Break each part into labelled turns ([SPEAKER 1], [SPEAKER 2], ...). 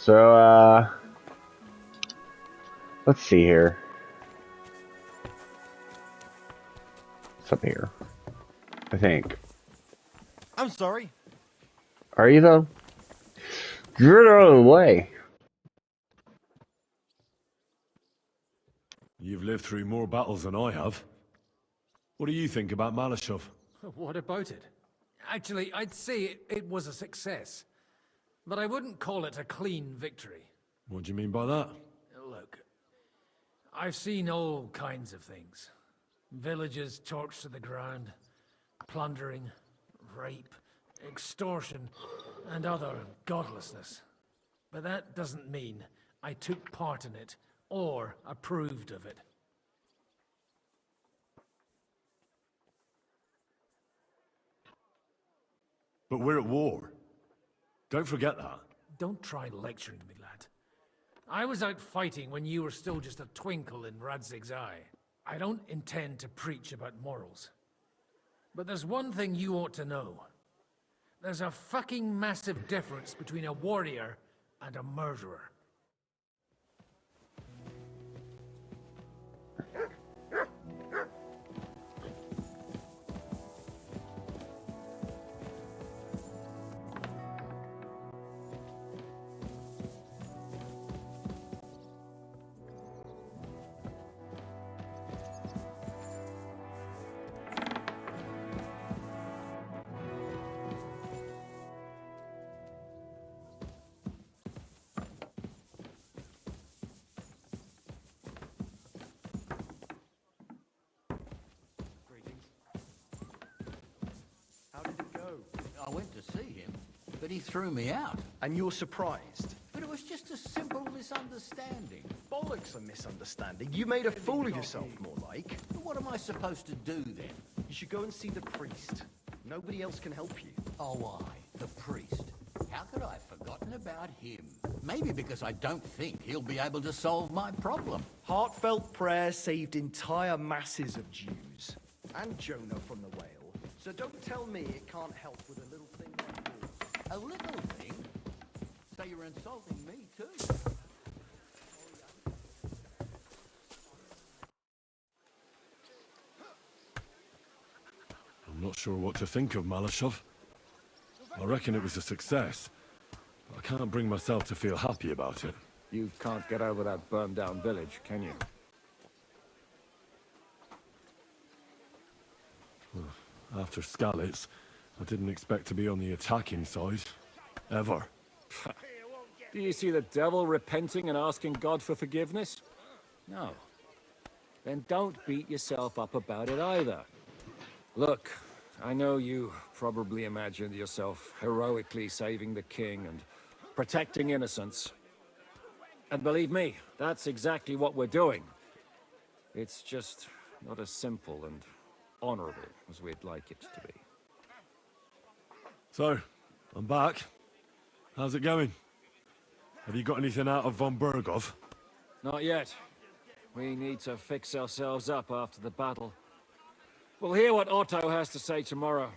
[SPEAKER 1] So, let's see here. What's up here? I think.
[SPEAKER 2] I'm sorry.
[SPEAKER 1] Are you though? Get out of the way.
[SPEAKER 3] You've lived through more battles than I have. What do you think about Malashov?
[SPEAKER 4] What about it? Actually, I'd say it was a success. But I wouldn't call it a clean victory.
[SPEAKER 3] What do you mean by that?
[SPEAKER 4] Look, I've seen all kinds of things. Villages torched to the ground, plundering, rape, extortion, and other godlessness. But that doesn't mean I took part in it or approved of it.
[SPEAKER 3] But we're at war. Don't forget that.
[SPEAKER 4] Don't try lecturing me, lad. I was out fighting when you were still just a twinkle in Radzig's eye. I don't intend to preach about morals. But there's one thing you ought to know. There's a fucking massive difference between a warrior and a murderer.
[SPEAKER 2] How did it go?
[SPEAKER 5] I went to see him, but he threw me out.
[SPEAKER 2] And you're surprised?
[SPEAKER 5] But it was just a simple misunderstanding.
[SPEAKER 2] Bollocks, a misunderstanding. You made a fool of yourself, more like.
[SPEAKER 5] But what am I supposed to do then?
[SPEAKER 2] You should go and see the priest. Nobody else can help you.
[SPEAKER 5] Oh, the priest. How could I have forgotten about him? Maybe because I don't think he'll be able to solve my problem.
[SPEAKER 2] Heartfelt prayer saved entire masses of Jews. And Jonah from the whale. So don't tell me it can't help with a little thing like yours.
[SPEAKER 5] A little thing? So you're insulting me too?
[SPEAKER 3] I'm not sure what to think of Malashov. I reckon it was a success. But I can't bring myself to feel happy about it.
[SPEAKER 6] You can't get over that burned-down village, can you?
[SPEAKER 3] After Skalitz, I didn't expect to be on the attacking side. Ever.
[SPEAKER 6] Do you see the devil repenting and asking God for forgiveness? No. Then don't beat yourself up about it either. Look, I know you probably imagined yourself heroically saving the king and protecting innocents. And believe me, that's exactly what we're doing. It's just not as simple and honorable as we'd like it to be.
[SPEAKER 3] So, I'm back. How's it going? Have you got anything out of von Bergov?
[SPEAKER 6] Not yet. We need to fix ourselves up after the battle. We'll hear what Otto has to say tomorrow.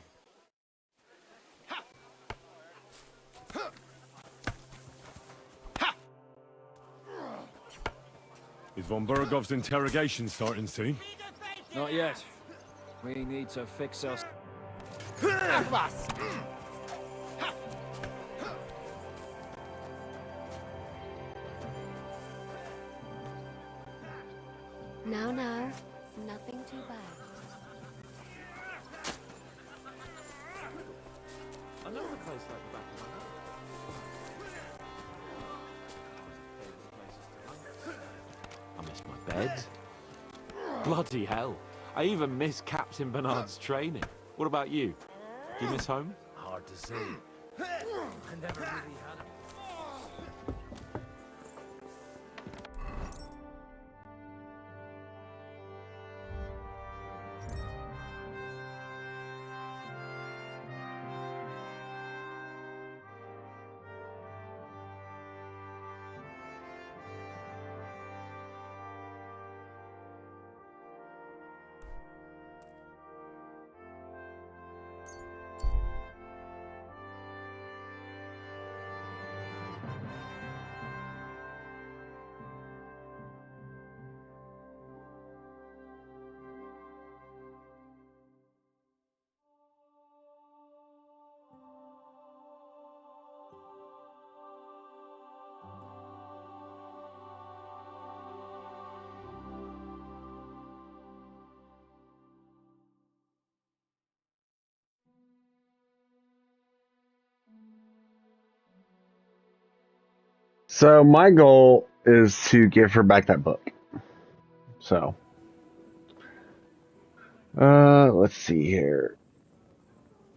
[SPEAKER 3] Is von Bergov's interrogation starting soon?
[SPEAKER 6] Not yet. We need to fix us.
[SPEAKER 7] No, it's nothing too bad.
[SPEAKER 8] I know a place like the back of my hand. I miss my bed. Bloody hell. I even miss Captain Bernard's training. What about you? Do you miss home?
[SPEAKER 2] Hard to say.
[SPEAKER 4] I never really had it.
[SPEAKER 1] So my goal is to give her back that book. So, let's see here.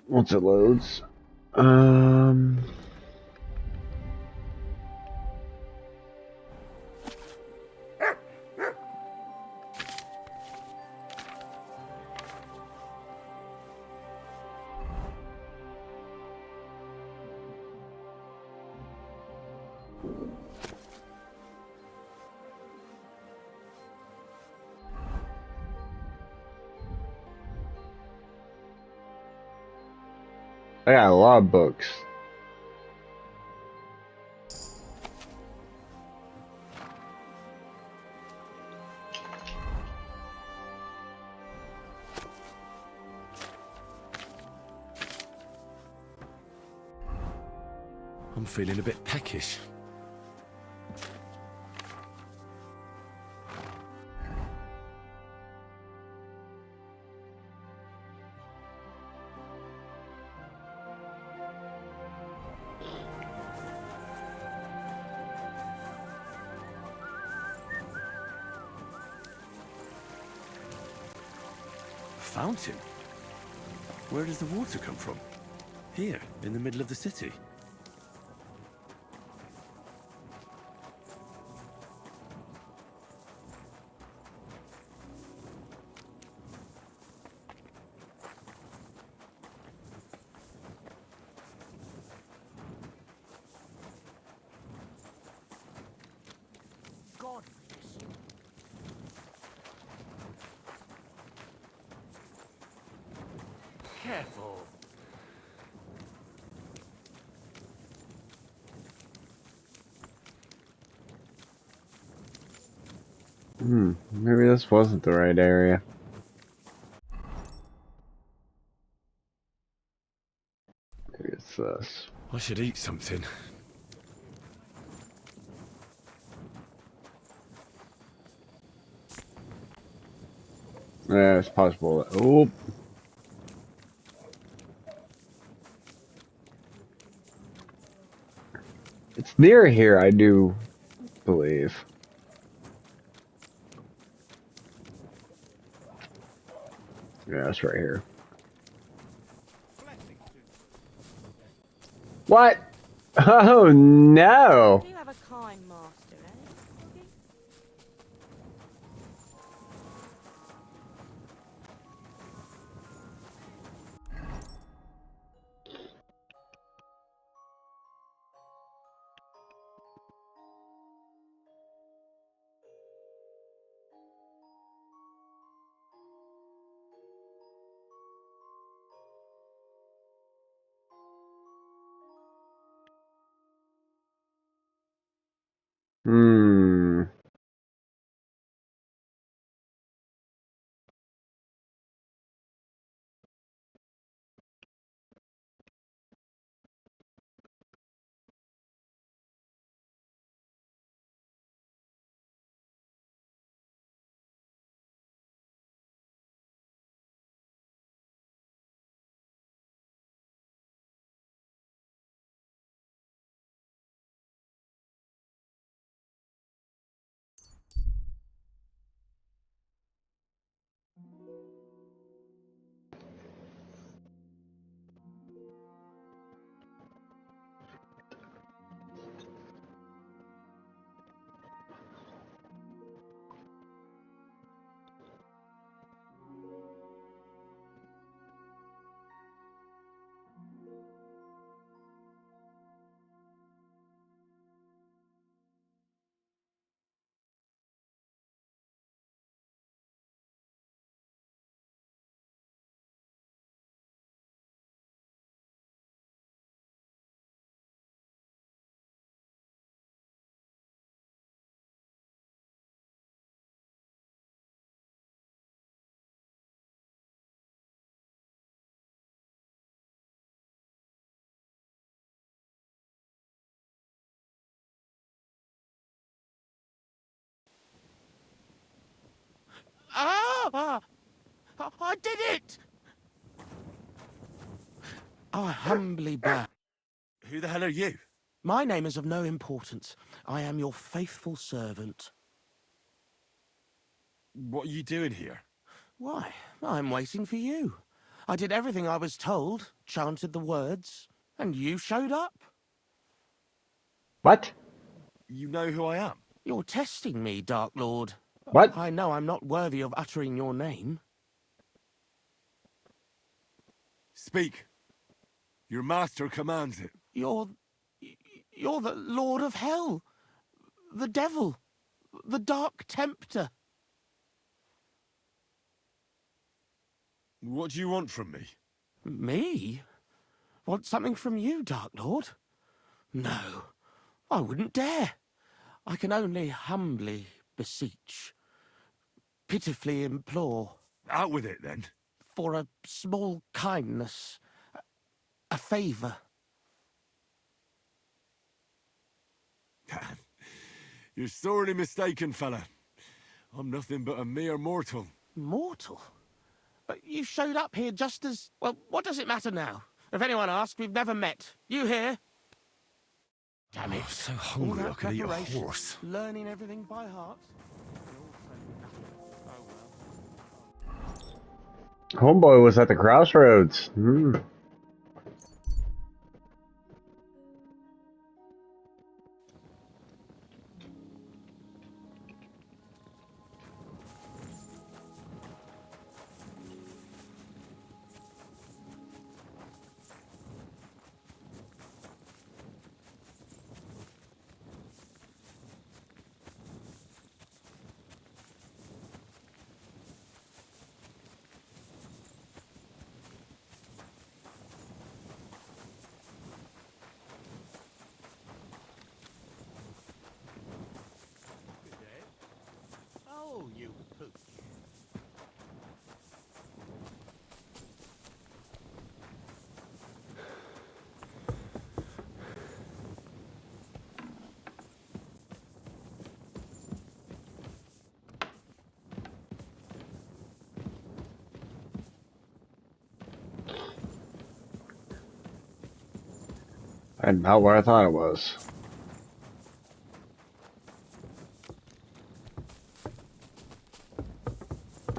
[SPEAKER 1] Once it loads, I got a lot of books.
[SPEAKER 3] I'm feeling a bit peckish. A fountain? Where does the water come from? Here, in the middle of the city.
[SPEAKER 2] God bless you. Careful.
[SPEAKER 1] Maybe this wasn't the right area. Maybe it's this.
[SPEAKER 3] I should eat something.
[SPEAKER 1] Yeah, it's possible. Oh, it's near here, I do believe. Yeah, it's right here. What? Oh no!
[SPEAKER 9] You have a kind master, eh?
[SPEAKER 1] Hmm.
[SPEAKER 5] Ah! I did it! I humbly bow.
[SPEAKER 3] Who the hell are you?
[SPEAKER 10] My name is of no importance. I am your faithful servant.
[SPEAKER 3] What are you doing here?
[SPEAKER 10] Why, I'm waiting for you. I did everything I was told, chanted the words, and you showed up.
[SPEAKER 1] What?
[SPEAKER 3] You know who I am?
[SPEAKER 10] You're testing me, Dark Lord.
[SPEAKER 1] What?
[SPEAKER 10] I know I'm not worthy of uttering your name.
[SPEAKER 3] Speak. Your master commands it.
[SPEAKER 10] You're the Lord of Hell. The devil. The Dark Tempter.
[SPEAKER 3] What do you want from me?
[SPEAKER 10] Me? Want something from you, Dark Lord? No, I wouldn't dare. I can only humbly beseech, pitifully implore.
[SPEAKER 3] Out with it, then.
[SPEAKER 10] For a small kindness, a favour.
[SPEAKER 3] You're sorely mistaken, fella. I'm nothing but a mere mortal.
[SPEAKER 10] Mortal? But you showed up here just as... Well, what does it matter now? If anyone asks, we've never met. You here? Damn it.
[SPEAKER 3] I'm so
[SPEAKER 10] All
[SPEAKER 3] hungry
[SPEAKER 10] that
[SPEAKER 3] I could eat a
[SPEAKER 10] preparation,
[SPEAKER 3] horse.
[SPEAKER 10] learning everything by heart.
[SPEAKER 1] Homeboy was at the crossroads.
[SPEAKER 5] Oh, you pooch.
[SPEAKER 1] And not where I thought it was.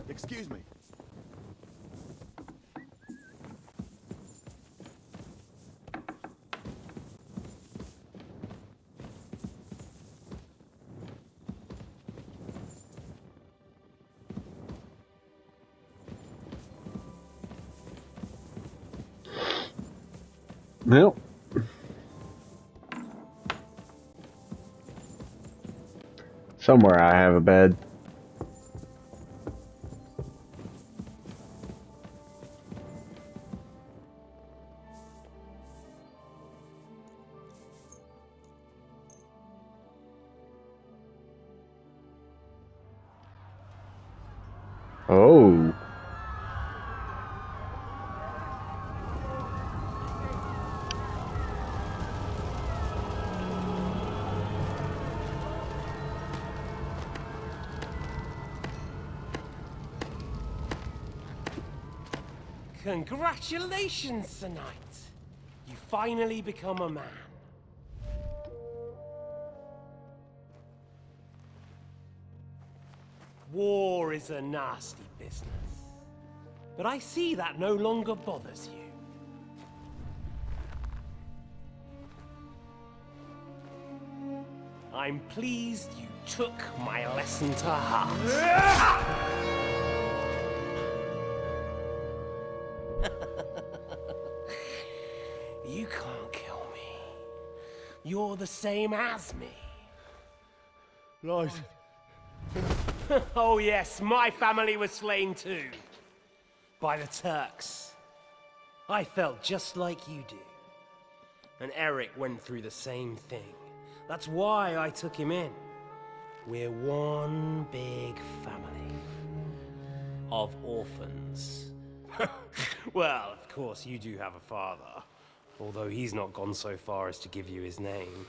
[SPEAKER 3] Excuse me.
[SPEAKER 1] Nope. Somewhere I have a bed. Oh.
[SPEAKER 11] Congratulations, Sir Knight. You finally become a man. War is a nasty business. But I see that no longer bothers you. I'm pleased you took my lesson to heart. You can't kill me. You're the same as me.
[SPEAKER 3] Right.
[SPEAKER 11] Oh yes, my family was slain too. By the Turks. I felt just like you do. And Eric went through the same thing. That's why I took him in. We're one big family. Of orphans. Well, of course, you do have a father. Although he's not gone so far as to give you his name.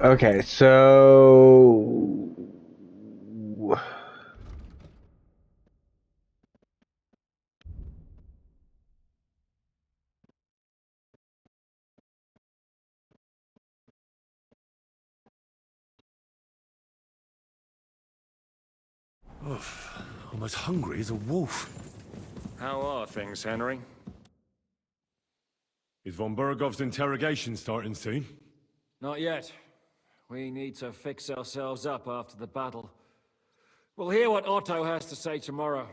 [SPEAKER 1] Okay, so
[SPEAKER 3] I'm as hungry as a wolf.
[SPEAKER 6] How are things, Henry?
[SPEAKER 3] Is von Bergov's interrogation starting soon?
[SPEAKER 6] Not yet. We need to fix ourselves up after the battle. We'll hear what Otto has to say tomorrow.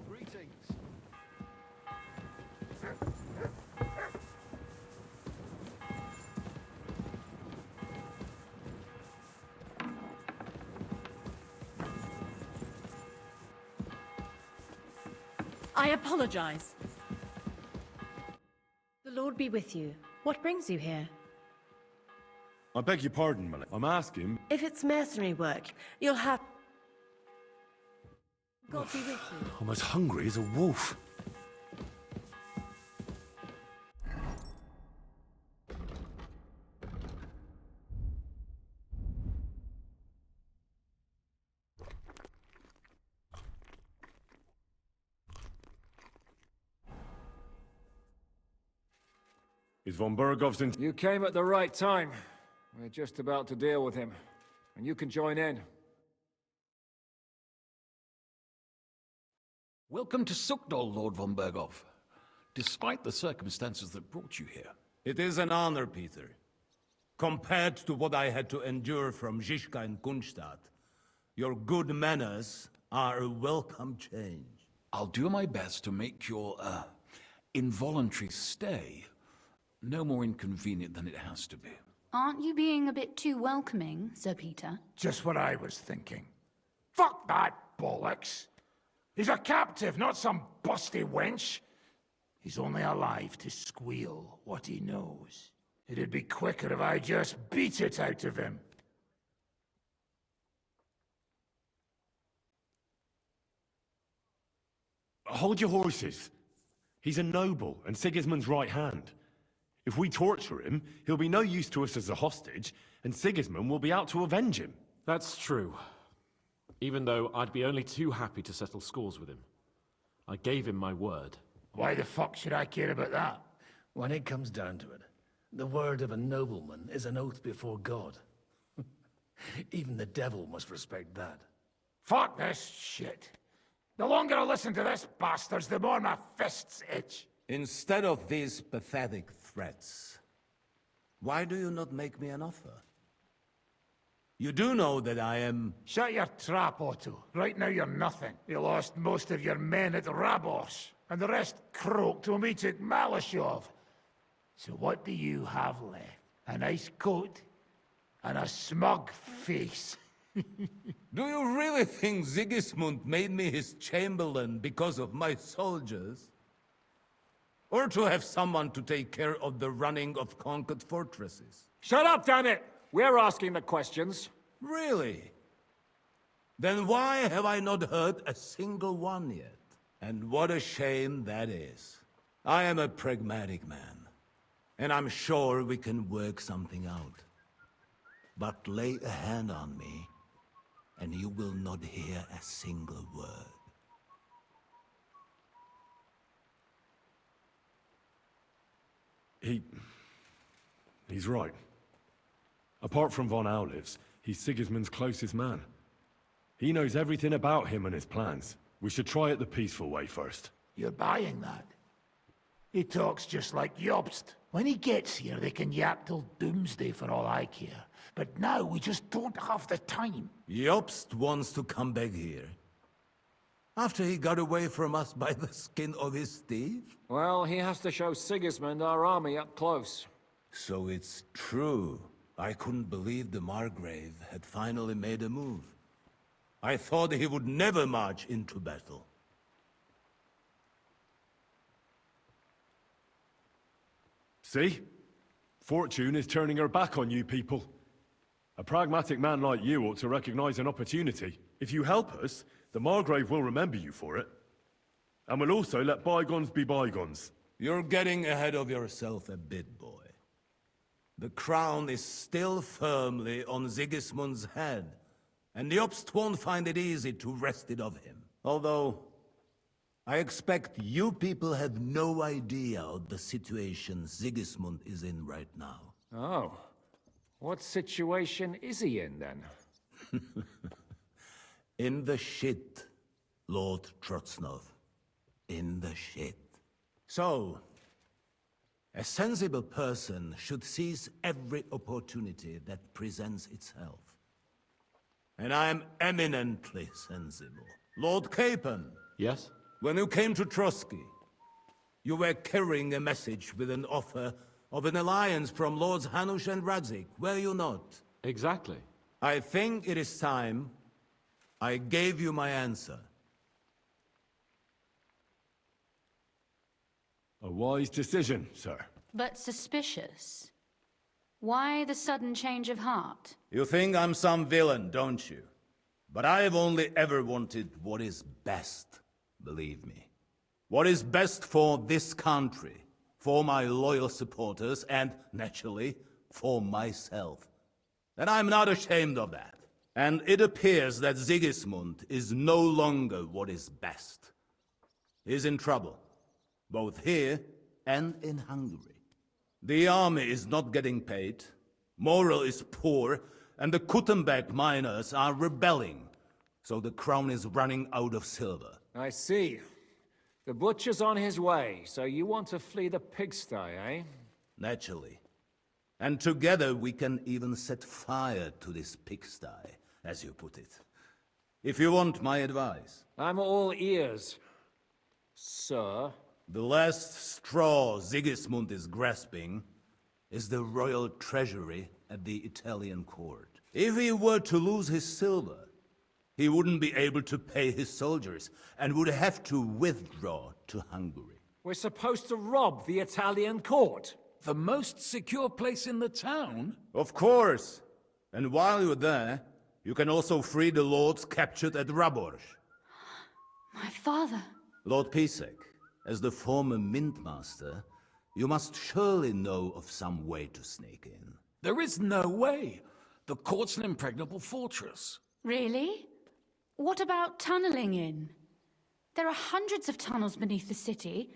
[SPEAKER 2] Greetings.
[SPEAKER 12] I apologize. The Lord be with you. What brings you here?
[SPEAKER 3] I beg your pardon, Millie. I'm asking...
[SPEAKER 12] If it's mercenary work, you'll have... God be with you.
[SPEAKER 3] I'm as hungry as a wolf. Is von Bergov's in...
[SPEAKER 6] You came at the right time. We're just about to deal with him. And you can join in.
[SPEAKER 13] Welcome to Sukdal, Lord von Bergov. Despite the circumstances that brought you here.
[SPEAKER 14] It is an honor, Peter. Compared to what I had to endure from Zizka and Kunstadt, your good manners are a welcome change.
[SPEAKER 13] I'll do my best to make your, involuntary stay no more inconvenient than it has to be.
[SPEAKER 15] Aren't you being a bit too welcoming, Sir Peter?
[SPEAKER 16] Just what I was thinking. Fuck that bollocks! He's a captive, not some busty wench. He's only alive to squeal what he knows. It'd be quicker if I just beat it out of him.
[SPEAKER 3] Hold your horses. He's a noble and Sigismund's right hand. If we torture him, he'll be no use to us as a hostage, and Sigismund will be out to avenge him.
[SPEAKER 8] That's true. Even though I'd be only too happy to settle scores with him. I gave him my word.
[SPEAKER 16] Why the fuck should I care about that?
[SPEAKER 4] When it comes down to it, the word of a nobleman is an oath before God. Even the devil must respect that.
[SPEAKER 16] Fuck this shit. The longer I listen to this bastards, the more my fists itch.
[SPEAKER 14] Instead of these pathetic threats, why do you not make me an offer? You do know that I am...
[SPEAKER 16] Shut your trap, Otto. Right now you're nothing. You lost most of your men at Rabos, and the rest croaked when we took Malashov. So what do you have left? A nice coat and a smug face.
[SPEAKER 14] Do you really think Sigismund made me his chamberlain because of my soldiers? Or to have someone to take care of the running of conquered fortresses?
[SPEAKER 6] Shut up, damn it! We're asking the questions.
[SPEAKER 14] Really? Then why have I not heard a single one yet? And what a shame that is. I am a pragmatic man, and I'm sure we can work something out. But lay a hand on me, and you will not hear a single word.
[SPEAKER 3] He's right. Apart from von Aulitz, he's Sigismund's closest man. He knows everything about him and his plans. We should try it the peaceful way first.
[SPEAKER 16] You're buying that? He talks just like Jobst. When he gets here, they can yap till doomsday for all I care. But now we just don't have the time.
[SPEAKER 14] Jobst wants to come back here. After he got away from us by the skin of his teeth?
[SPEAKER 6] Well, he has to show Sigismund our army up close.
[SPEAKER 14] So it's true. I couldn't believe the Margrave had finally made a move. I thought he would never march into battle.
[SPEAKER 3] See? Fortune is turning her back on you people. A pragmatic man like you ought to recognize an opportunity. If you help us, the Margrave will remember you for it. And will also let bygones be bygones.
[SPEAKER 14] You're getting ahead of yourself a bit, boy. The crown is still firmly on Sigismund's head, and the Obst won't find it easy to wrest it of him. Although, I expect you people have no idea of the situation Sigismund is in right now.
[SPEAKER 6] Oh. What situation is he in, then?
[SPEAKER 14] In the shit, Lord Trotsnov. In the shit. So, a sensible person should seize every opportunity that presents itself. And I am eminently sensible. Lord Capon.
[SPEAKER 8] Yes?
[SPEAKER 14] When you came to Trotsky, you were carrying a message with an offer of an alliance from Lords Hanush and Radzik, were you not?
[SPEAKER 8] Exactly.
[SPEAKER 14] I think it is time I gave you my answer.
[SPEAKER 3] A wise decision, sir.
[SPEAKER 15] But suspicious. Why the sudden change of heart?
[SPEAKER 14] You think I'm some villain, don't you? But I have only ever wanted what is best, believe me. What is best for this country, for my loyal supporters, and, naturally, for myself. And I'm not ashamed of that. And it appears that Sigismund is no longer what is best. He's in trouble, both here and in Hungary. The army is not getting paid, morale is poor, and the Kuttenberg miners are rebelling, so the crown is running out of silver.
[SPEAKER 6] I see. The butcher's on his way, so you want to flee the pigsty, eh?
[SPEAKER 14] Naturally. And together we can even set fire to this pigsty, as you put it. If you want my advice.
[SPEAKER 6] I'm all ears, sir.
[SPEAKER 14] The last straw Sigismund is grasping is the royal treasury at the Italian court. If he were to lose his silver, he wouldn't be able to pay his soldiers and would have to withdraw to Hungary.
[SPEAKER 6] We're supposed to rob the Italian court.
[SPEAKER 13] The most secure place in the town?
[SPEAKER 14] Of course. And while you're there, you can also free the lords captured at Raborz.
[SPEAKER 15] My father.
[SPEAKER 14] Lord Pisek, as the former Mintmaster, you must surely know of some way to sneak in.
[SPEAKER 13] There is no way. The court's an impregnable fortress.
[SPEAKER 15] Really? What about tunneling in? There are hundreds of tunnels beneath the city,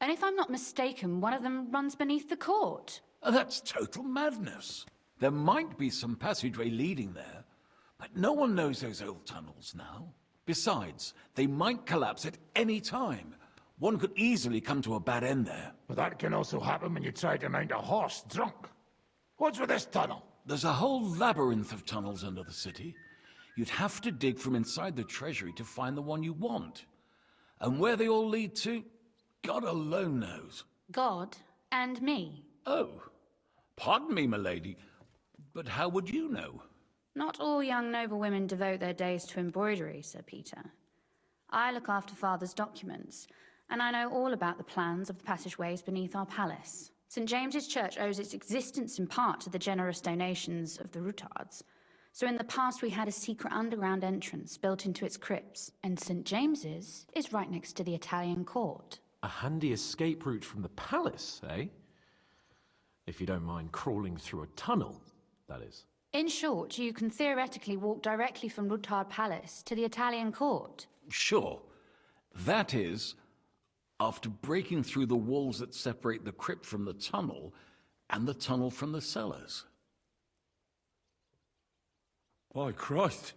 [SPEAKER 15] and if I'm not mistaken, one of them runs beneath the court.
[SPEAKER 13] That's total madness. There might be some passageway leading there, but no one knows those old tunnels now. Besides, they might collapse at any time. One could easily come to a bad end there.
[SPEAKER 16] But that can also happen when you try to mount a horse drunk. What's with this tunnel?
[SPEAKER 13] There's a whole labyrinth of tunnels under the city. You'd have to dig from inside the treasury to find the one you want. And where they all lead to, God alone knows.
[SPEAKER 15] God and me.
[SPEAKER 13] Oh, pardon me, milady, but how would you know?
[SPEAKER 15] Not all young noblewomen devote their days to embroidery, Sir Peter. I look after Father's documents, and I know all about the plans of the passageways beneath our palace. St. James's Church owes its existence in part to the generous donations of the Rutards. So in the past we had a secret underground entrance built into its crypts, and St. James's is right next to the Italian court.
[SPEAKER 8] A handy escape route from the palace, eh? If you don't mind crawling through a tunnel, that is.
[SPEAKER 15] In short, you can theoretically walk directly from Rutard Palace to the Italian court.
[SPEAKER 13] Sure. That is, after breaking through the walls that separate the crypt from the tunnel, and the tunnel from the cellars.
[SPEAKER 3] By Christ.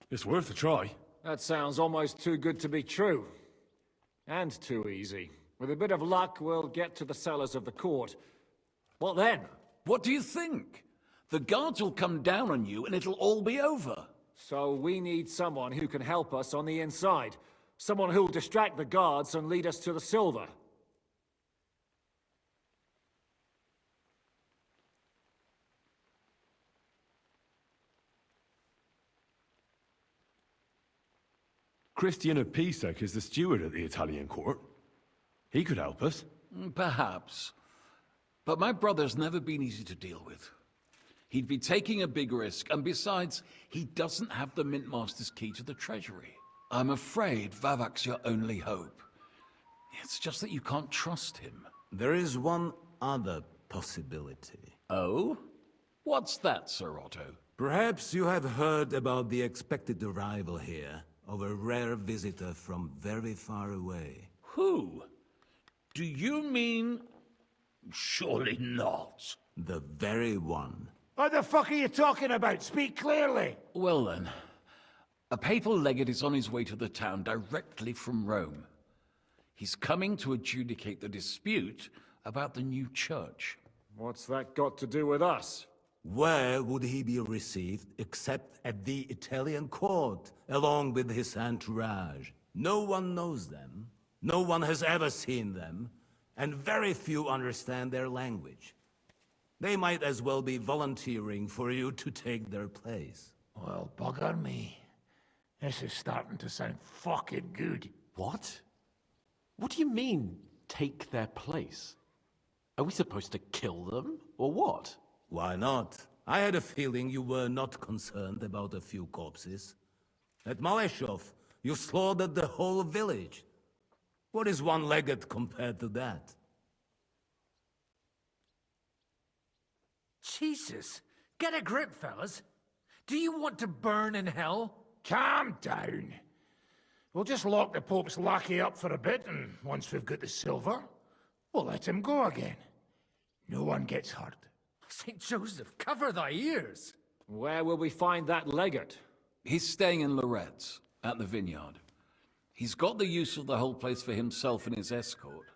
[SPEAKER 3] It's worth a try.
[SPEAKER 6] That sounds almost too good to be true. And too easy. With a bit of luck, we'll get to the cellars of the court. What then?
[SPEAKER 13] What do you think? The guards will come down on you and it'll all be over.
[SPEAKER 6] So we need someone who can help us on the inside. Someone who'll distract the guards and lead us to the silver.
[SPEAKER 3] Christian of Pisek is the steward at the Italian court. He could help us.
[SPEAKER 13] Perhaps. But my brother's never been easy to deal with. He'd be taking a big risk, and besides, he doesn't have the Mint Master's key to the treasury. I'm afraid Vavak's your only hope. It's just that you can't trust him.
[SPEAKER 14] There is one other possibility.
[SPEAKER 13] Oh? What's that, Sir Otto?
[SPEAKER 14] Perhaps you have heard about the expected arrival here of a rare visitor from very far away.
[SPEAKER 13] Who? Do you mean... Surely not.
[SPEAKER 14] The very one.
[SPEAKER 16] What the fuck are you talking about? Speak clearly.
[SPEAKER 13] Well then, a papal legate is on his way to the town directly from Rome. He's coming to adjudicate the dispute about the new church.
[SPEAKER 6] What's that got to do with us?
[SPEAKER 14] Where would he be received except at the Italian court, along with his entourage? No one knows them, no one has ever seen them, and very few understand their language. They might as well be volunteering for you to take their place.
[SPEAKER 16] Well, bugger me. This is starting to sound fucking good.
[SPEAKER 8] What? What do you mean, take their place? Are we supposed to kill them, or what?
[SPEAKER 14] Why not? I had a feeling you were not concerned about a few corpses. At Malashov, you slaughtered the whole village. What is one legate compared to that?
[SPEAKER 4] Jesus! Get a grip, fellas. Do you want to burn in hell?
[SPEAKER 16] Calm down. We'll just lock the Pope's lackey up for a bit, and once we've got the silver, we'll let him go again. No one gets hurt.
[SPEAKER 4] St. Joseph, cover thy ears!
[SPEAKER 6] Where will we find that legate?
[SPEAKER 13] He's staying in Loretz, at the vineyard. He's got the use of the whole place for himself and his escort.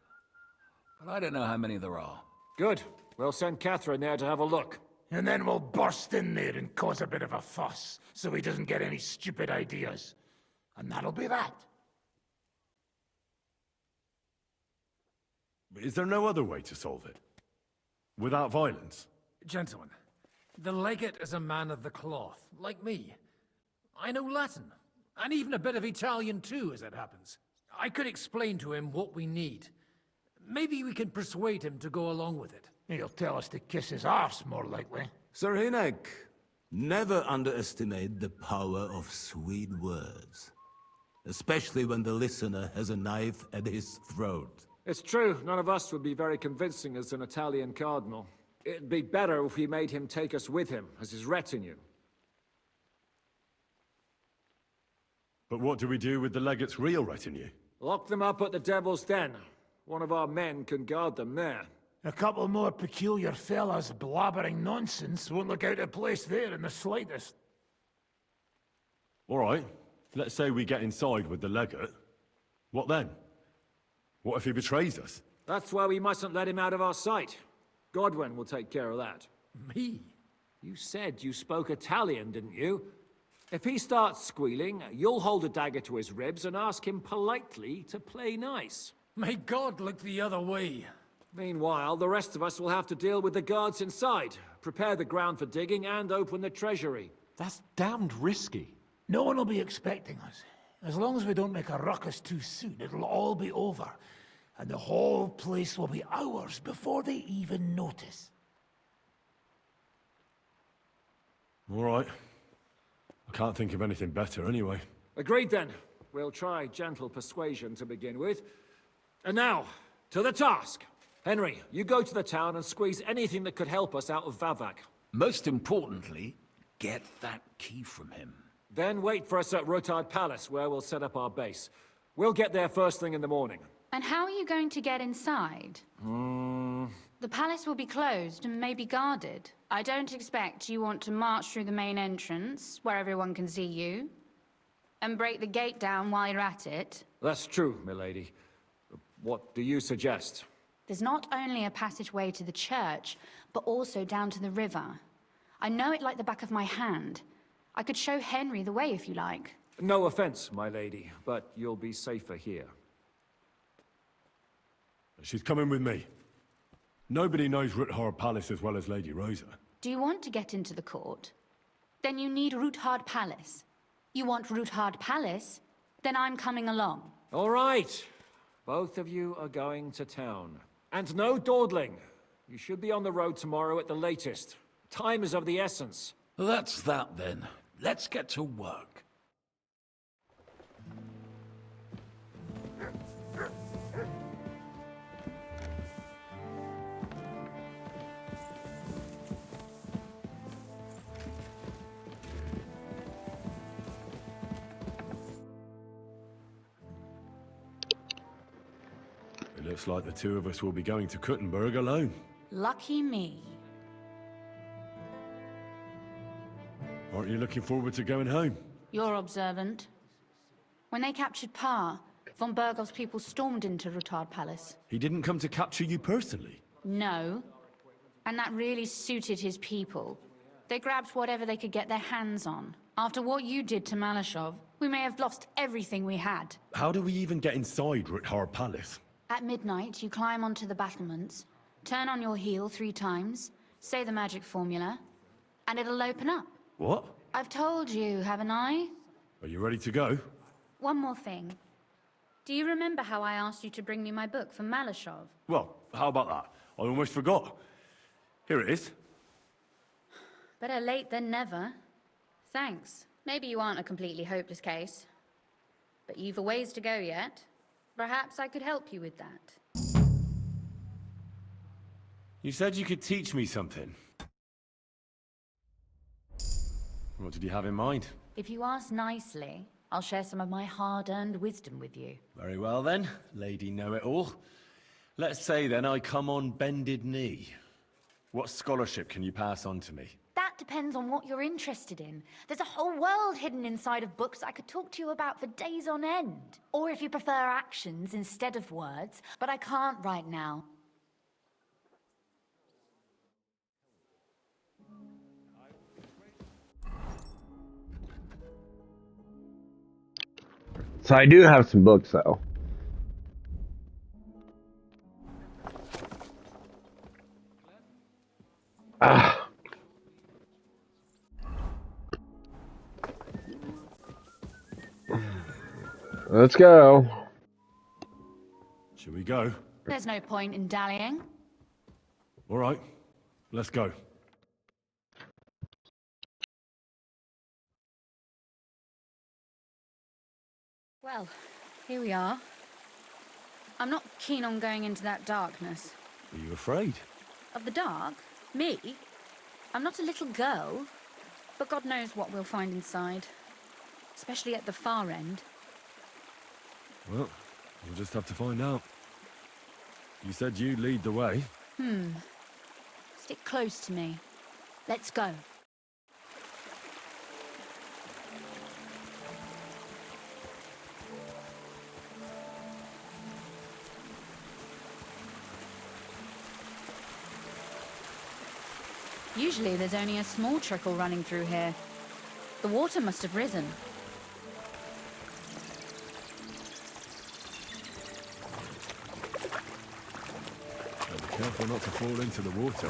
[SPEAKER 13] But I don't know how many there are.
[SPEAKER 6] Good. We'll send Catherine there to have a look.
[SPEAKER 16] And then we'll burst in there and cause a bit of a fuss, so he doesn't get any stupid ideas. And that'll be that.
[SPEAKER 3] Is there no other way to solve it? Without violence?
[SPEAKER 4] Gentlemen, the legate is a man of the cloth, like me. I know Latin, and even a bit of Italian too, as it happens. I could explain to him what we need. Maybe we can persuade him to go along with it.
[SPEAKER 16] He'll tell us to kiss his arse, more likely.
[SPEAKER 14] Sir Hinek, never underestimate the power of sweet words. Especially when the listener has a knife at his throat.
[SPEAKER 6] It's true, none of us would be very convincing as an Italian cardinal. It'd be better if we made him take us with him, as his retinue.
[SPEAKER 3] But what do we do with the legate's real retinue?
[SPEAKER 6] Lock them up at the Devil's Den. One of our men can guard them there.
[SPEAKER 16] A couple more peculiar fellas blabbering nonsense won't look out of place there in the slightest.
[SPEAKER 3] All right. Let's say we get inside with the legate. What then? What if he betrays us?
[SPEAKER 6] That's why we mustn't let him out of our sight. Godwin will take care of that.
[SPEAKER 4] Me?
[SPEAKER 6] You said you spoke Italian, didn't you? If he starts squealing, you'll hold a dagger to his ribs and ask him politely to play nice.
[SPEAKER 4] May God look the other way.
[SPEAKER 6] Meanwhile, the rest of us will have to deal with the guards inside, prepare the ground for digging, and open the treasury.
[SPEAKER 8] That's damned risky.
[SPEAKER 16] No one will be expecting us. As long as we don't make a ruckus too soon, it'll all be over. And the whole place will be ours before they even notice.
[SPEAKER 3] All right. I can't think of anything better anyway.
[SPEAKER 6] Agreed then. We'll try gentle persuasion to begin with. And now, to the task. Henry, you go to the town and squeeze anything that could help us out of Vavak.
[SPEAKER 13] Most importantly, get that key from him.
[SPEAKER 6] Then wait for us at Rotard Palace, where we'll set up our base. We'll get there first thing in the morning.
[SPEAKER 15] And how are you going to get inside? The palace will be closed and maybe guarded. I don't expect you want to march through the main entrance, where everyone can see you, and break the gate down while you're at it.
[SPEAKER 6] That's true, milady. What do you suggest?
[SPEAKER 15] There's not only a passageway to the church, but also down to the river. I know it like the back of my hand. I could show Henry the way if you like.
[SPEAKER 6] No offense, my lady, but you'll be safer here.
[SPEAKER 3] She's coming with me. Nobody knows Ruthard Palace as well as Lady Rosa.
[SPEAKER 15] Do you want to get into the court? Then you need Ruthard Palace. You want Ruthard Palace? Then I'm coming along.
[SPEAKER 6] All right. Both of you are going to town. And no dawdling. You should be on the road tomorrow at the latest. Time is of the essence.
[SPEAKER 13] That's that then. Let's get to work.
[SPEAKER 3] It looks like the two of us will be going to Kuttenberg alone.
[SPEAKER 15] Lucky me.
[SPEAKER 3] Aren't you looking forward to going home?
[SPEAKER 15] You're observant. When they captured Pa, von Bergov's people stormed into Rutard Palace.
[SPEAKER 3] He didn't come to capture you personally?
[SPEAKER 15] No. And that really suited his people. They grabbed whatever they could get their hands on. After what you did to Malashov, we may have lost everything we had.
[SPEAKER 3] How do we even get inside Rutard Palace?
[SPEAKER 15] At midnight, you climb onto the battlements, turn on your heel 3 times, say the magic formula, and it'll open up.
[SPEAKER 3] What?
[SPEAKER 15] I've told you, haven't I?
[SPEAKER 3] Are you ready to go?
[SPEAKER 15] One more thing. Do you remember how I asked you to bring me my book from Malashov?
[SPEAKER 3] Well, how about that? I almost forgot. Here it is.
[SPEAKER 15] Better late than never. Thanks. Maybe you aren't a completely hopeless case. But you've a ways to go yet. Perhaps I could help you with that.
[SPEAKER 3] You said you could teach me something. What did you have in mind?
[SPEAKER 15] If you ask nicely, I'll share some of my hard-earned wisdom with you.
[SPEAKER 3] Very well then, Lady Know-It-All. Let's say then I come on bended knee. What scholarship can you pass on to me?
[SPEAKER 15] That depends on what you're interested in. There's a whole world hidden inside of books I could talk to you about for days on end. Or if you prefer actions instead of words, but I can't right now.
[SPEAKER 1] So I do have some books though. Ah. Let's go.
[SPEAKER 3] Shall we go?
[SPEAKER 15] There's no point in dallying.
[SPEAKER 3] All right, let's go.
[SPEAKER 15] Well, here we are. I'm not keen on going into that darkness.
[SPEAKER 3] Are you afraid?
[SPEAKER 15] Of the dark? Me? I'm not a little girl, but God knows what we'll find inside. Especially at the far end.
[SPEAKER 3] Well, we'll just have to find out. You said you'd lead the way.
[SPEAKER 15] Stick close to me. Let's go. Usually there's only a small trickle running through here. The water must have risen.
[SPEAKER 3] Be careful not to fall into the water.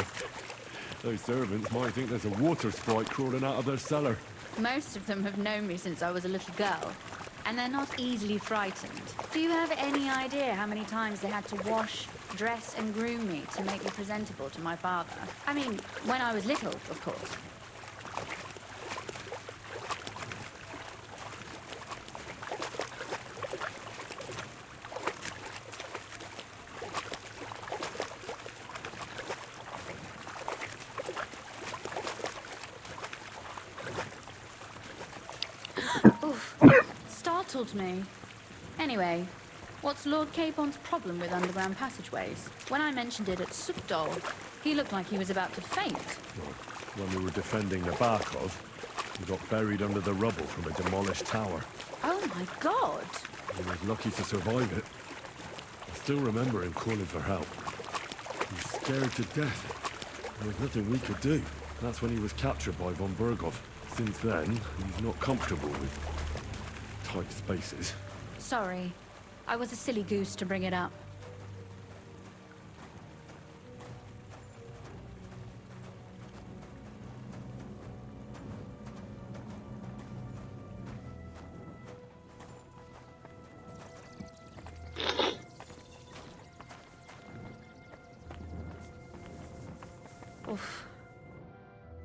[SPEAKER 3] Those servants might think there's a water sprite crawling out of their cellar.
[SPEAKER 15] Most of them have known me since I was a little girl, and they're not easily frightened. Do you have any idea how many times they had to wash, dress and groom me to make me presentable to my father? I mean, when I was little, of course. Oof, startled me. Anyway, what's Lord Capon's problem with underground passageways? When I mentioned it at Sukdol, he looked like he was about to faint.
[SPEAKER 3] Well, when we were defending the Barkov, he got buried under the rubble from a demolished tower.
[SPEAKER 15] Oh my god!
[SPEAKER 3] He was lucky to survive it. I still remember him calling for help. He was scared to death. There was nothing we could do. That's when he was captured by von Bergov. Since then, he's not comfortable with tight spaces.
[SPEAKER 15] Sorry. I was a silly goose to bring it up.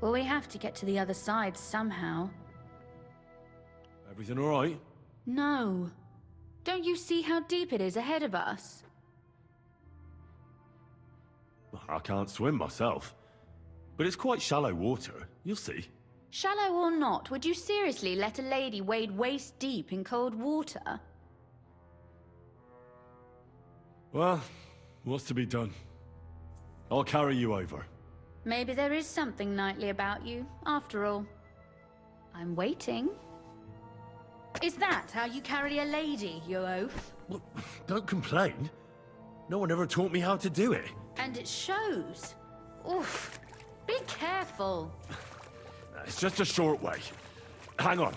[SPEAKER 15] Well, we have to get to the other side somehow.
[SPEAKER 3] Everything all right?
[SPEAKER 15] No. Don't you see how deep it is ahead of us?
[SPEAKER 3] I can't swim myself. But it's quite shallow water. You'll see.
[SPEAKER 15] Shallow or not, would you seriously let a lady wade waist deep in cold water?
[SPEAKER 3] Well, what's to be done? I'll carry you over.
[SPEAKER 15] Maybe there is something knightly about you, after all. I'm waiting. Is that how you carry a lady, you oaf?
[SPEAKER 3] Well, don't complain. No one ever taught me how to do it.
[SPEAKER 15] And it shows. Oof. Be careful.
[SPEAKER 3] It's just a short way. Hang on.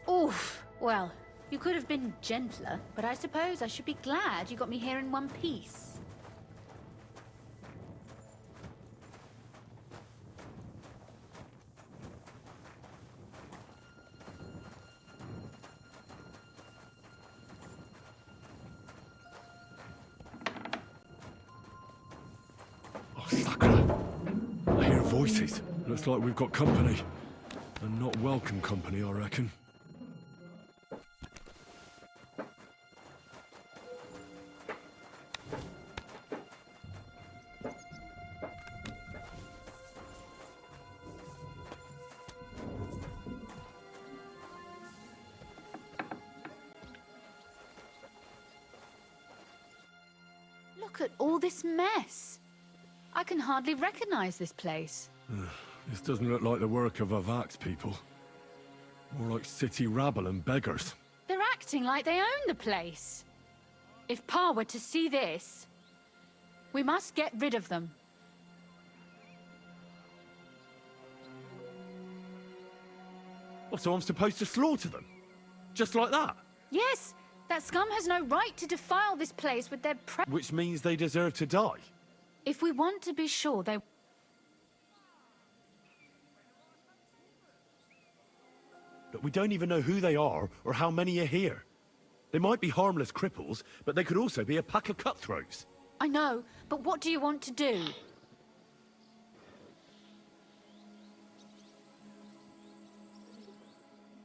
[SPEAKER 15] Oof. Well, you could have been gentler, but I suppose I should be glad you got me here in one piece.
[SPEAKER 3] I hear voices. Looks like we've got company. And not welcome company, I reckon.
[SPEAKER 15] Look at all this mess. I can hardly recognize this place.
[SPEAKER 3] This doesn't look like the work of Avax people. More like city rabble and beggars.
[SPEAKER 15] They're acting like they own the place. If Pa were to see this, we must get rid of them.
[SPEAKER 3] Oh, so I'm supposed to slaughter them? Just like that?
[SPEAKER 15] Yes, that scum has no right to defile this place with their
[SPEAKER 3] Which means they deserve to die.
[SPEAKER 15] If we want to be sure they...
[SPEAKER 3] But we don't even know who they are or how many are here. They might be harmless cripples, but they could also be a pack of cutthroats.
[SPEAKER 15] I know, but what do you want to do?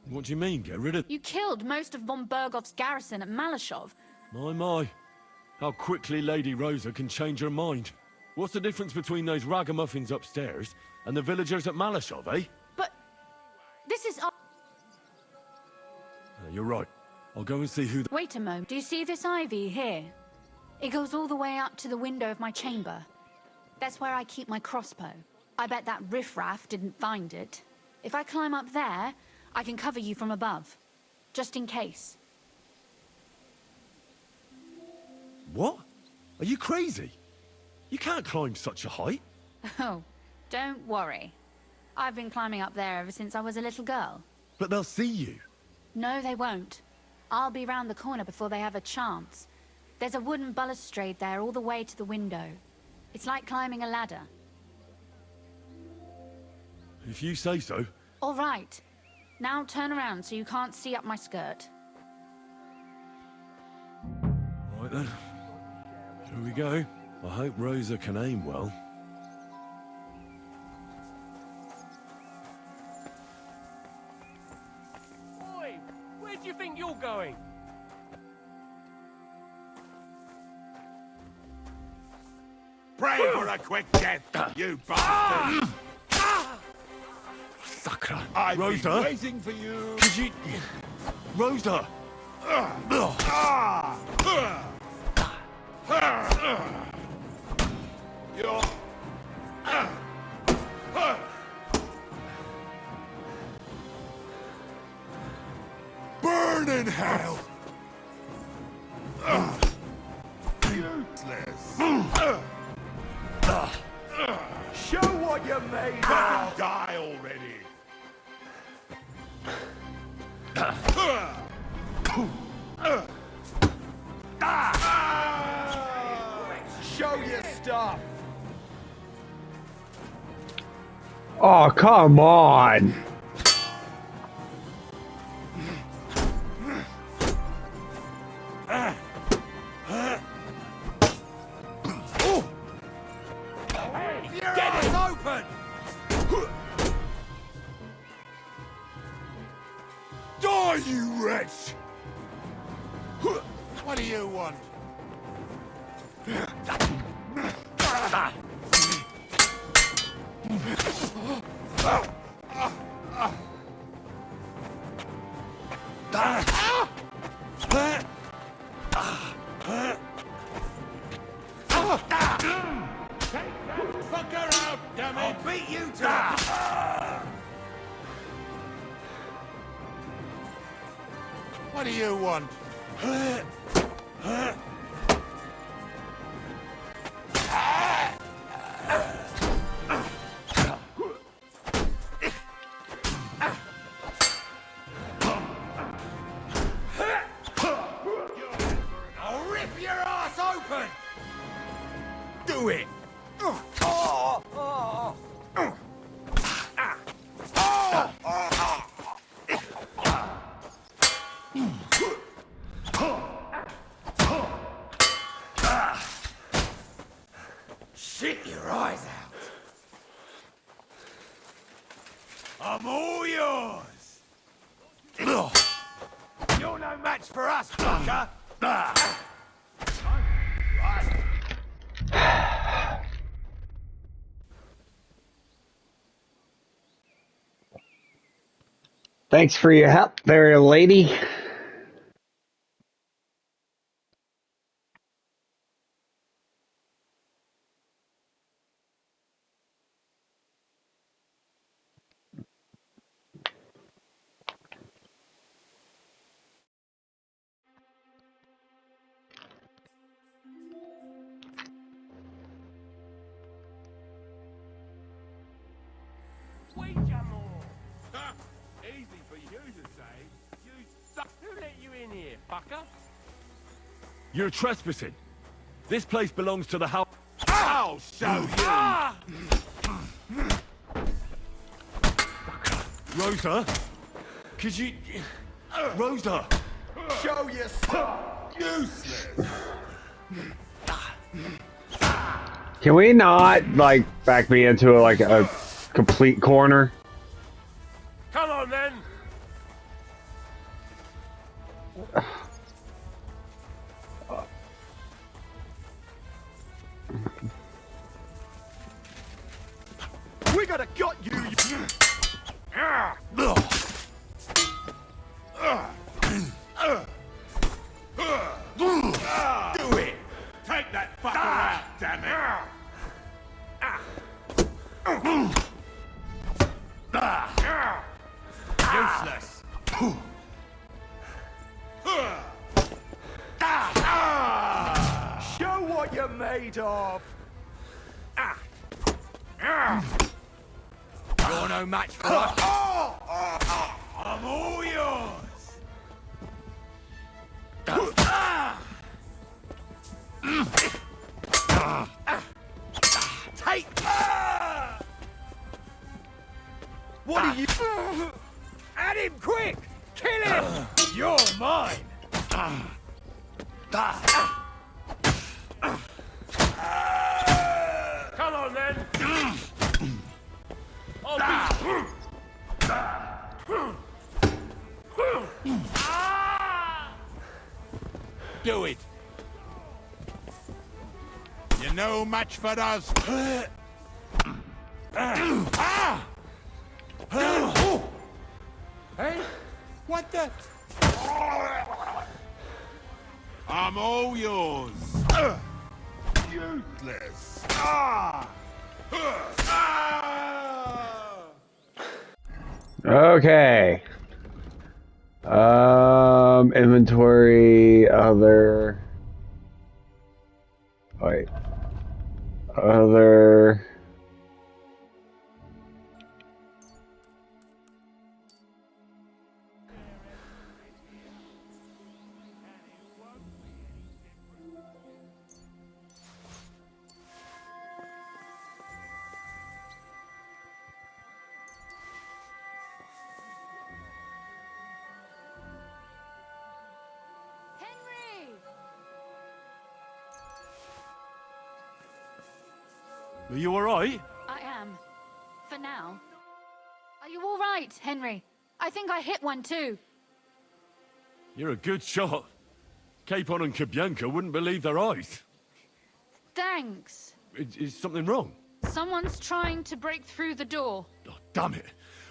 [SPEAKER 3] What do you mean, get rid of...
[SPEAKER 15] You killed most of von Bergov's garrison at Malashov.
[SPEAKER 3] My. How quickly Lady Rosa can change her mind. What's the difference between those ragamuffins upstairs and the villagers at Malashov, eh?
[SPEAKER 15] But... this is...
[SPEAKER 3] You're right. I'll go and see who...
[SPEAKER 15] Wait a moment. Do you see this ivy here? It goes all the way up to the window of my chamber. That's where I keep my crossbow. I bet that riffraff didn't find it. If I climb up there, I can cover you from above. Just in case.
[SPEAKER 3] What? Are you crazy? You can't climb such a height.
[SPEAKER 15] Oh, don't worry. I've been climbing up there ever since I was a little girl.
[SPEAKER 3] But they'll see you.
[SPEAKER 15] No, they won't. I'll be round the corner before they have a chance. There's a wooden balustrade there all the way to the window. It's like climbing a ladder.
[SPEAKER 3] If you say so.
[SPEAKER 15] All right. Now turn around so you can't see up my skirt.
[SPEAKER 3] Right then. Here we go. I hope Rosa can aim well.
[SPEAKER 11] Boy, where do you think you're going?
[SPEAKER 14] Pray for a quick death, you bastard!
[SPEAKER 3] Sucker!
[SPEAKER 14] I've
[SPEAKER 3] Rosa?
[SPEAKER 14] been waiting for you!
[SPEAKER 3] Did you... Rosa!
[SPEAKER 14] You're... Burn in hell! Useless!
[SPEAKER 11] Show what you're made of!
[SPEAKER 14] Die already!
[SPEAKER 11] Show your stuff!
[SPEAKER 1] Oh, come on!
[SPEAKER 10] cowards! What do you want? Fucker out, damn it! I'll beat you to it! What do you want? I'll rip your ass open! Do it! Shit your eyes out! I'm all yours! You're no match for us, fucker! Right.
[SPEAKER 1] Thanks for your help there, lady.
[SPEAKER 11] Easy for you to say. You suck. Who let you in here, fucker?
[SPEAKER 3] You're trespassing. This place belongs to the house.
[SPEAKER 10] I'll show you!
[SPEAKER 3] Rosa? Could you... Rosa!
[SPEAKER 10] Show yourself! Useless!
[SPEAKER 1] Can we not, like, back me into a complete corner?
[SPEAKER 11] Come on, then.
[SPEAKER 10] We gotta got you! Do it! Take that fucker out, damn it! Useless! Show what you're made of! You're no match for us! I'm all yours! Take! What are you... At him, quick! Kill him! You're mine!
[SPEAKER 11] Come on, then.
[SPEAKER 10] Do it! You're no match for us! Hey? What the? I'm all yours! Useless!
[SPEAKER 1] Okay. Inventory, other. Wait. Other.
[SPEAKER 3] Are you alright?
[SPEAKER 15] I am. For now. Are you all right, Henry? I think I hit one too.
[SPEAKER 3] You're a good shot. Capon and Kabianka wouldn't believe their eyes.
[SPEAKER 15] Thanks.
[SPEAKER 3] Is something wrong?
[SPEAKER 15] Someone's trying to break through the door.
[SPEAKER 3] Oh, damn it.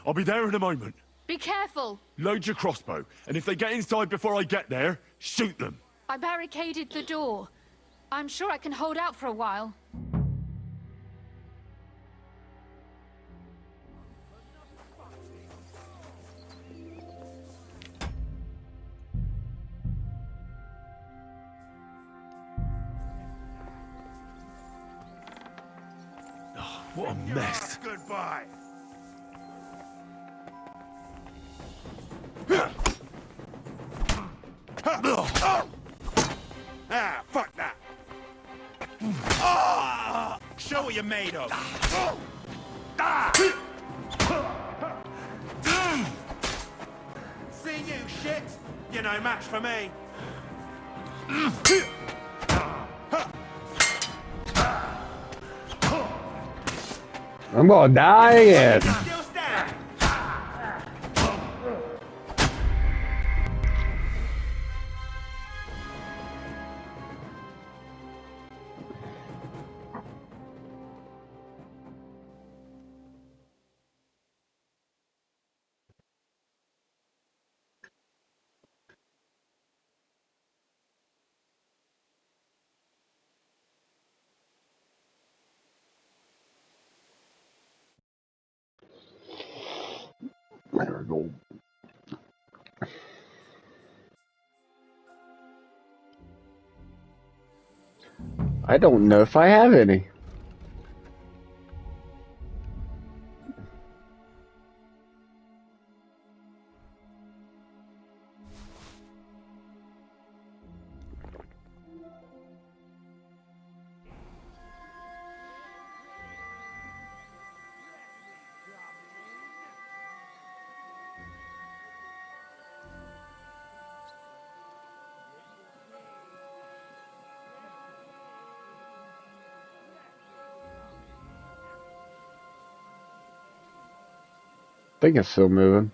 [SPEAKER 3] I'll be there in a moment.
[SPEAKER 15] Be careful.
[SPEAKER 3] Load your crossbow, and if they get inside before I get there, shoot them.
[SPEAKER 15] I barricaded the door. I'm sure I can hold out for a while.
[SPEAKER 3] What a mess.
[SPEAKER 16] Goodbye. Ah, fuck that. Show what you're made of. See you, shit. You're no match for me.
[SPEAKER 1] I'm gonna die again.
[SPEAKER 16] Still stand.
[SPEAKER 1] There we go. I don't know if I have any. I think it's still moving.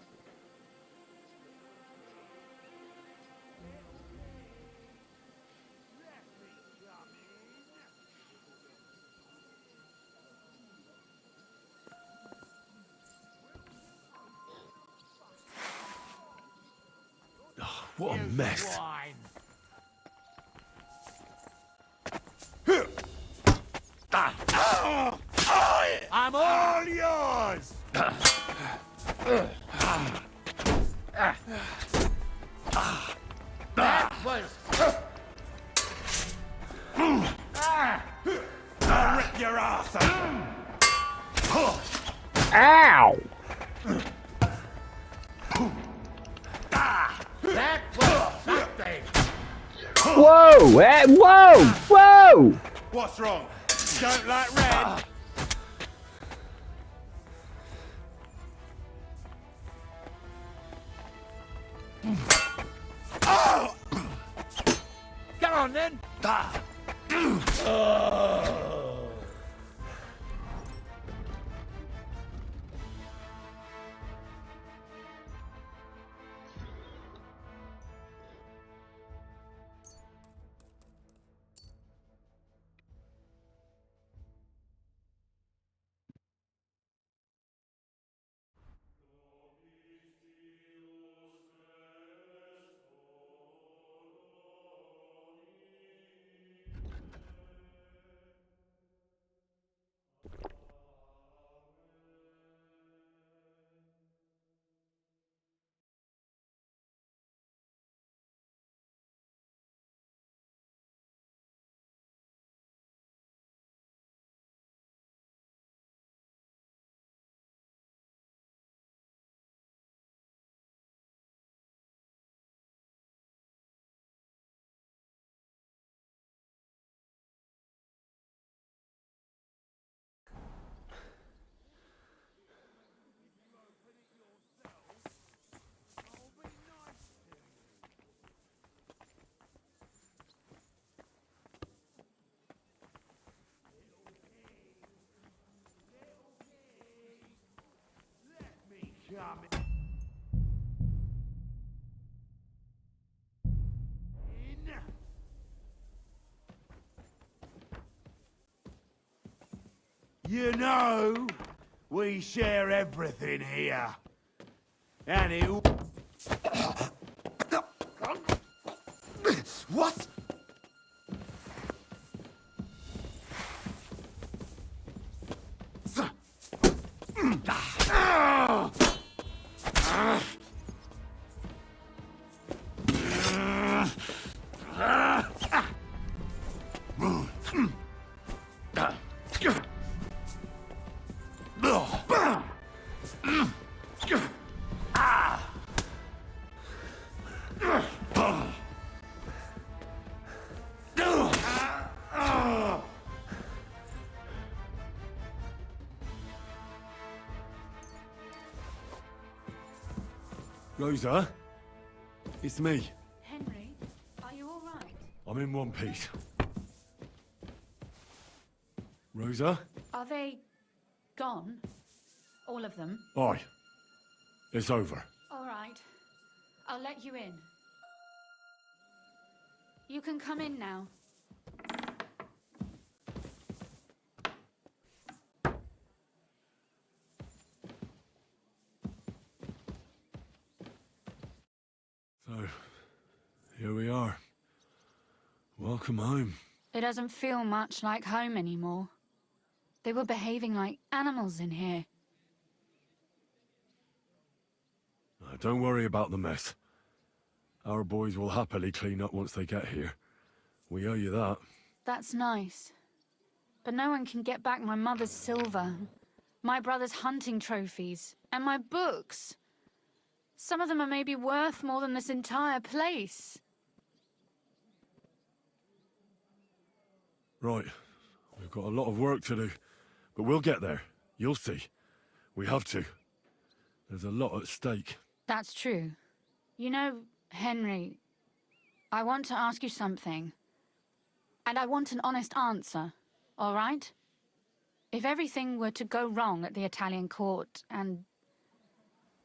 [SPEAKER 3] What a mess.
[SPEAKER 16] I'm all yours. That was. I'll rip your ass out.
[SPEAKER 1] Ow!
[SPEAKER 16] That was something.
[SPEAKER 1] Whoa! Whoa! Whoa!
[SPEAKER 16] What's wrong? Don't like red? Oh! Come on then.
[SPEAKER 14] You know, we share everything here. And it... What?
[SPEAKER 3] Rosa? It's me.
[SPEAKER 15] Henry, are you all right?
[SPEAKER 3] I'm in one piece. Rosa?
[SPEAKER 15] Are they gone? All of them?
[SPEAKER 3] Aye. It's over.
[SPEAKER 15] All right. I'll let you in. You can come in now.
[SPEAKER 3] So, here we are. Welcome home.
[SPEAKER 15] It doesn't feel much like home anymore. They were behaving like animals in here.
[SPEAKER 3] Don't worry about the mess. Our boys will happily clean up once they get here. We owe you that.
[SPEAKER 15] That's nice. But no one can get back my mother's silver, my brother's hunting trophies, and my books. Some of them are maybe worth more than this entire place.
[SPEAKER 3] Right. We've got a lot of work to do. But we'll get there. You'll see. We have to. There's a lot at stake.
[SPEAKER 15] That's true. You know, Henry, I want to ask you something. And I want an honest answer, all right? If everything were to go wrong at the Italian court, and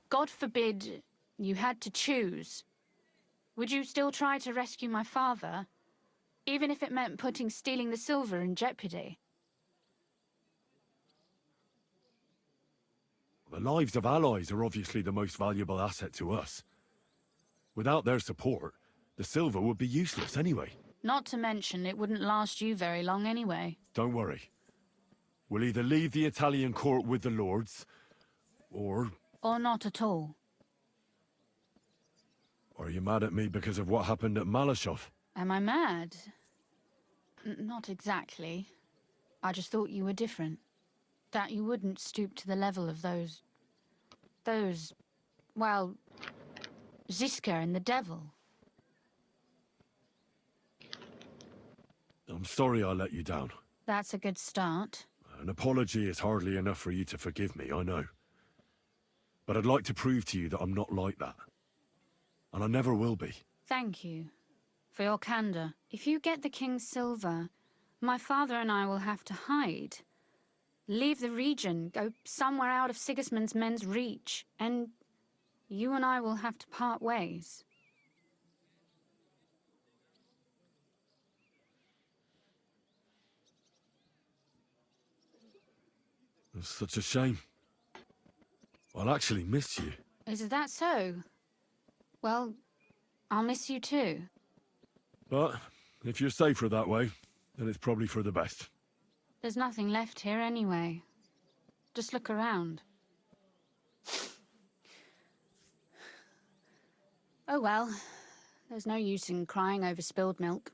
[SPEAKER 15] God forbid you had to choose, would you still try to rescue my father, even if it meant putting stealing the silver in jeopardy?
[SPEAKER 3] The lives of allies are obviously the most valuable asset to us. Without their support, the silver would be useless anyway.
[SPEAKER 15] Not to mention, it wouldn't last you very long anyway.
[SPEAKER 3] Don't worry. We'll either leave the Italian court with the lords, or...
[SPEAKER 15] Or not at all.
[SPEAKER 3] Are you mad at me because of what happened at Malashov?
[SPEAKER 15] Am I mad? Not exactly. I just thought you were different. That you wouldn't stoop to the level of those, well, Ziska and the devil.
[SPEAKER 3] I'm sorry I let you down.
[SPEAKER 15] That's a good start.
[SPEAKER 3] An apology is hardly enough for you to forgive me, I know. But I'd like to prove to you that I'm not like that. And I never will be.
[SPEAKER 15] Thank you for your candor. If you get the king's silver, my father and I will have to hide. Leave the region, go somewhere out of Sigismund's men's reach, and you and I will have to part ways.
[SPEAKER 3] It's such a shame. I'll actually miss you.
[SPEAKER 15] Is that so? Well, I'll miss you too.
[SPEAKER 3] But if you're safer that way, then it's probably for the best.
[SPEAKER 15] There's nothing left here anyway. Just look around. Oh well, there's no use in crying over spilled milk.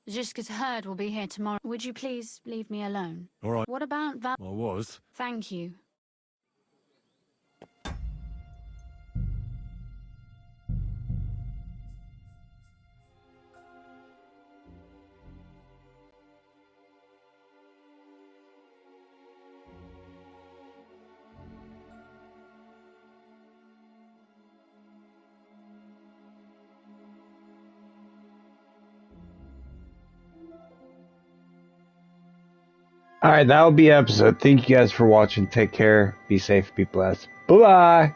[SPEAKER 15] Ziska's herd will be here tomorrow. Would you please leave me alone?
[SPEAKER 3] All right.
[SPEAKER 15] What about Val?
[SPEAKER 3] I was.
[SPEAKER 15] Thank you.
[SPEAKER 1] All right, that'll be episode. Thank you guys for watching. Take care. Be safe. Be blessed. Bye bye.